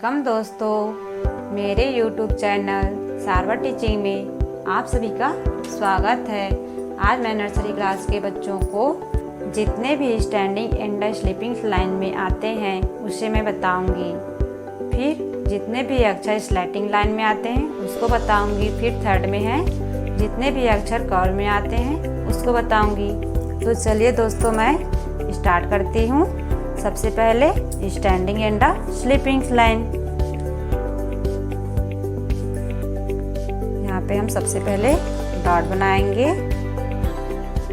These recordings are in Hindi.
वेलकम दोस्तों, मेरे YouTube चैनल सारवा टीचिंग में आप सभी का स्वागत है। आज मैं नर्सरी क्लास के बच्चों को जितने भी स्टैंडिंग एंड स्लीपिंग लाइन में आते हैं उसे मैं बताऊंगी। फिर जितने भी अक्षर स्लैटिंग लाइन में आते हैं उसको बताऊंगी। फिर थर्ड में है जितने भी अक्षर कर्व में आते हैं उसको बताऊंगी। तो चलिए दोस्तों, मैं स्टार्ट करती हूँ। सबसे पहले स्टैंडिंग एंड स्लीपिंग लाइन। यहाँ पे हम सबसे पहले डॉट बनाएंगे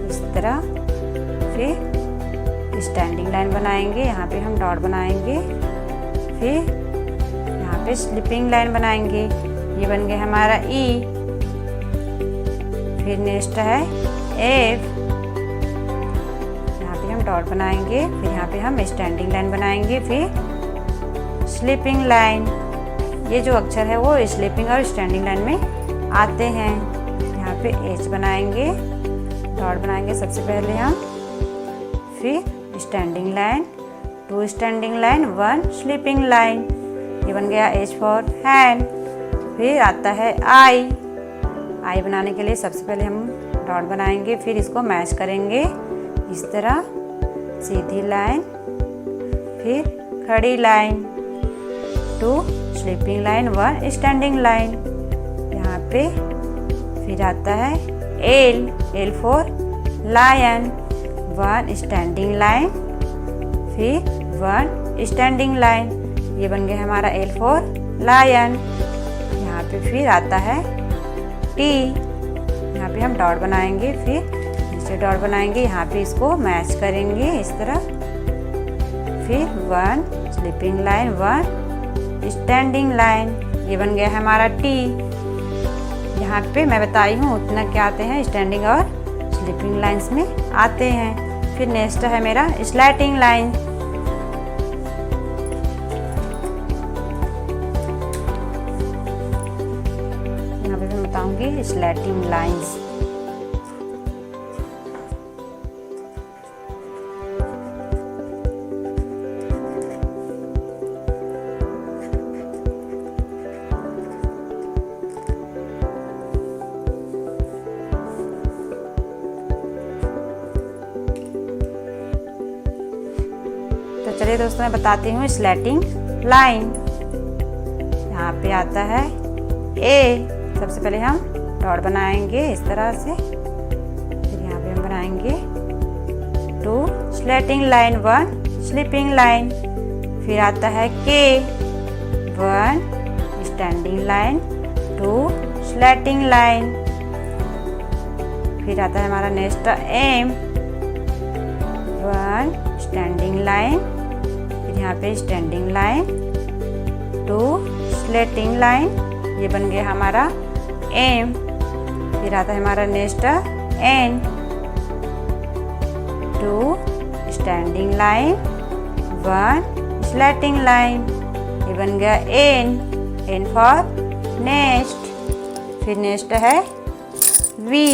इस तरह, फिर स्टैंडिंग लाइन बनाएंगे। यहाँ पे हम डॉट बनाएंगे, फिर यहाँ पे स्लीपिंग लाइन बनाएंगे। ये बन गया हमारा ई। फिर नेक्स्ट है एफ। डॉट बनाएंगे, फिर यहाँ पे हम स्टैंडिंग लाइन बनाएंगे, फिर स्लीपिंग लाइन। ये जो अक्षर है वो स्लीपिंग और स्टैंडिंग लाइन में आते हैं। यहाँ पे एच बनाएंगे, डॉट बनाएंगे सबसे पहले हम, फिर standing line, 2 standing line, 1 sleeping line. ये बन गया एच फॉर हैंड। फिर आता है आई। आई बनाने के लिए सबसे पहले हम डॉट बनाएंगे, फिर इसको मैच करेंगे इस तरह, सीधी लाइन, फिर खड़ी line, 2 sleeping line, 1 standing line. यहाँ पे फिर आता है L. L for lion, 1 standing line, फिर 1 स्टैंडिंग लाइन। ये बन गया हमारा एल फॉर लायन। यहाँ पे फिर आता है टी। यहाँ पे हम डॉट बनाएंगे, फिर डॉट बनाएंगे, यहाँ पे इसको मैच करेंगे इस तरह, फिर 1 स्लीपिंग लाइन, 1 स्टैंडिंग लाइन। ये बन गया हमारा टी। यहाँ पे मैं बताई हूँ उतना क्या आते हैं स्टैंडिंग और स्लीपिंग लाइंस में आते हैं। फिर नेक्स्ट है मेरा स्लैटिंग लाइन। यहाँ पे मैं बताऊंगी स्लैटिंग लाइंस। तो चलिए दोस्तों, मैं बताती हूँ स्लैटिंग लाइन। यहाँ पे आता है ए। सबसे पहले हम डॉट बनाएंगे इस तरह से, फिर यहाँ पे हम बनाएंगे 2 स्लैटिंग लाइन, 1 स्लीपिंग लाइन। फिर आता है के, 1 स्टैंडिंग लाइन, 2 स्लैटिंग लाइन। फिर आता है हमारा नेक्स्ट एम, 1 स्टैंडिंग लाइन, फिर यहाँ पे स्टैंडिंग लाइन, 2 स्लैटिंग लाइन। ये बन गया हमारा एम। फिर आता है हमारा next N, 2 standing line, 1 slanting line. ये बन गया एन। N for next. फिर नेक्स्ट है वी,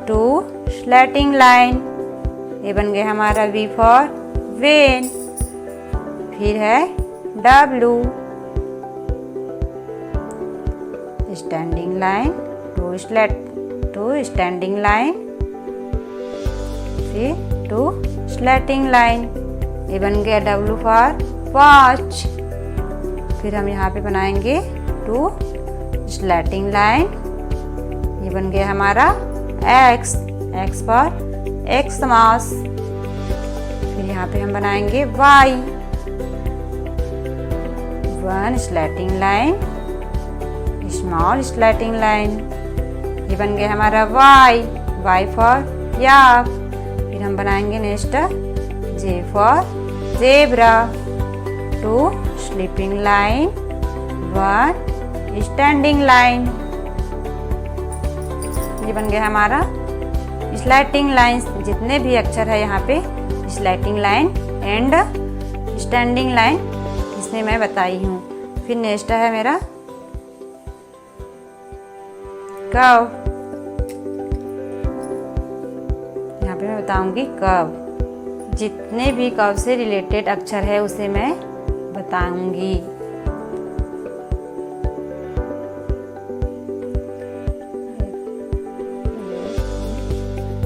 2 स्लैटिंग लाइन। ये बन गया हमारा वी फॉर वेन। फिर है W, standing line, 2 standing line, फिर 2 स्लैटिंग लाइन। ये बन गया डब्लू फॉर वॉच। फिर हम यहाँ पे बनाएंगे 2 स्लैटिंग लाइन। ये बन गया हमारा एक्स। X for एक्समास। फिर यहाँ पे हम बनाएंगे Y, 1 slanting line, small slanting line. ये बन गया हमारा वाई। वाई फॉर याक। फिर हम बनाएंगे next J for zebra, 2 sleeping line, 1 standing line. ये बन गया हमारा स्लैटिंग लाइंस। जितने भी अक्षर है यहाँ पे slanting line and standing line इसमें मैं बताई हूँ। फिर नेक्स्ट है मेरा कर्व। यहाँ पे मैं बताऊंगी कर्व। जितने भी कर्व से रिलेटेड अक्षर है उसे मैं बताऊंगी।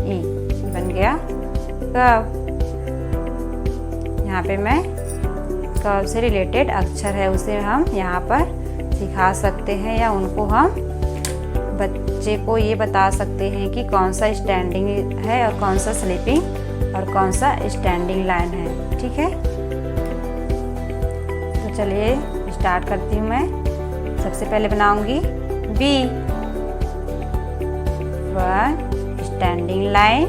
ये बन गया कर्व। यहाँ पे मैं कर्व से रिलेटेड अक्षर है उसे हम यहाँ पर सिखा सकते हैं, या उनको हम बच्चे को ये बता सकते हैं कि कौन सा स्टैंडिंग है और कौन सा स्लीपिंग और कौन सा स्टैंडिंग लाइन है। ठीक है, तो चलिए स्टार्ट करती हूँ। मैं सबसे पहले बनाऊंगी B, 1 standing line,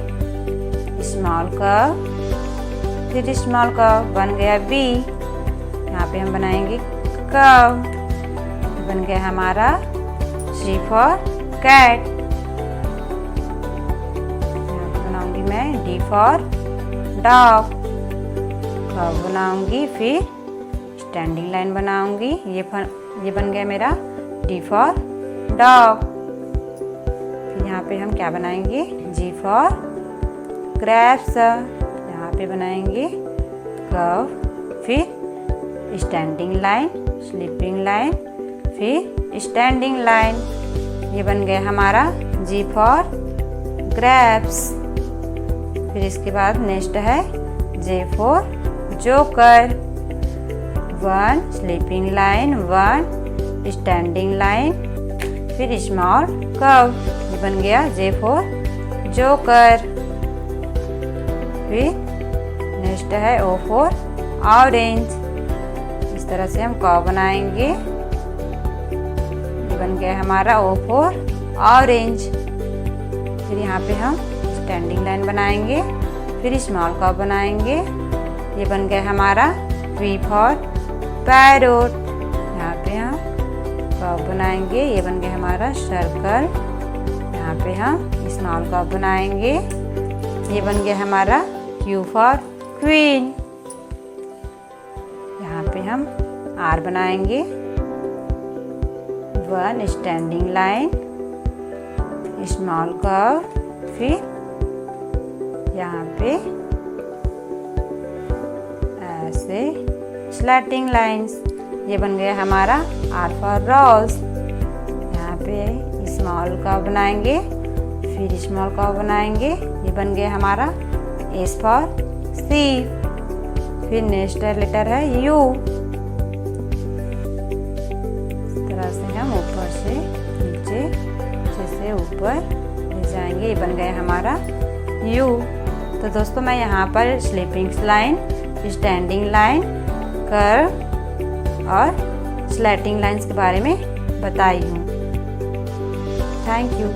small curve, फिर स्मॉल कर्व, बन गया बी। यहाँ पे हम बनाएंगे कर्व, बन गया हमारा C फॉर कैट। यहाँ पे बनाऊंगी मैं D फॉर डॉग, कर्व बनाऊंगी, फिर स्टैंडिंग लाइन बनाऊंगी। ये बन गया मेरा D फॉर डॉग। फिर यहाँ पे हम क्या बनाएंगे, G फॉर ग्रेप्स। यहाँ पे बनाएंगे कर्व, फिर स्टैंडिंग लाइन, स्लीपिंग लाइन, फिर स्टैंडिंग लाइन। ये बन गया हमारा G फॉर ग्रेप्स। फिर इसके बाद नेक्स्ट है J for joker, 1 sleeping line, 1 standing line, फिर स्मॉल कर्व। ये बन गया J फॉर जोकर। फिर नेक्स्ट है O फॉर ऑरेंज। इस तरह से हम कर्व बनाएंगे। ये बन गया हमारा O फॉर ऑरेंज। फिर यहाँ पे हम स्टैंडिंग लाइन बनाएंगे, फिर स्मॉल कर्व बनाएंगे। ये बन गया हमारा P फॉर पैरोट। यहाँ पे हम कर्व बनाएंगे। ये बन गया हमारा सर्कल। यहाँ पे हम स्मॉल कर्व बनाएंगे। ये बन गया हमारा Q फॉर क्वीन। यहाँ पे हम R बनाएंगे, 1 स्टैंडिंग लाइन, स्मॉल कर्व, फिर यहाँ पे ऐसे स्लैटिंग लाइंस। ये बन गया हमारा R फॉर रोज। यहाँ पे स्मॉल कर्व बनाएंगे, फिर स्मॉल कर्व बनाएंगे। ये बन गया हमारा S फॉर सी। फिर नेक्स्ट लेटर है U। इस तरह से हम ऊपर से नीचे, नीचे से ऊपर ले जाएंगे। ये बन गया हमारा U। तो दोस्तों मैं यहाँ पर sleeping line, standing line, curve और स्लैटिंग लाइंस के बारे में बताई हूँ। Thank you.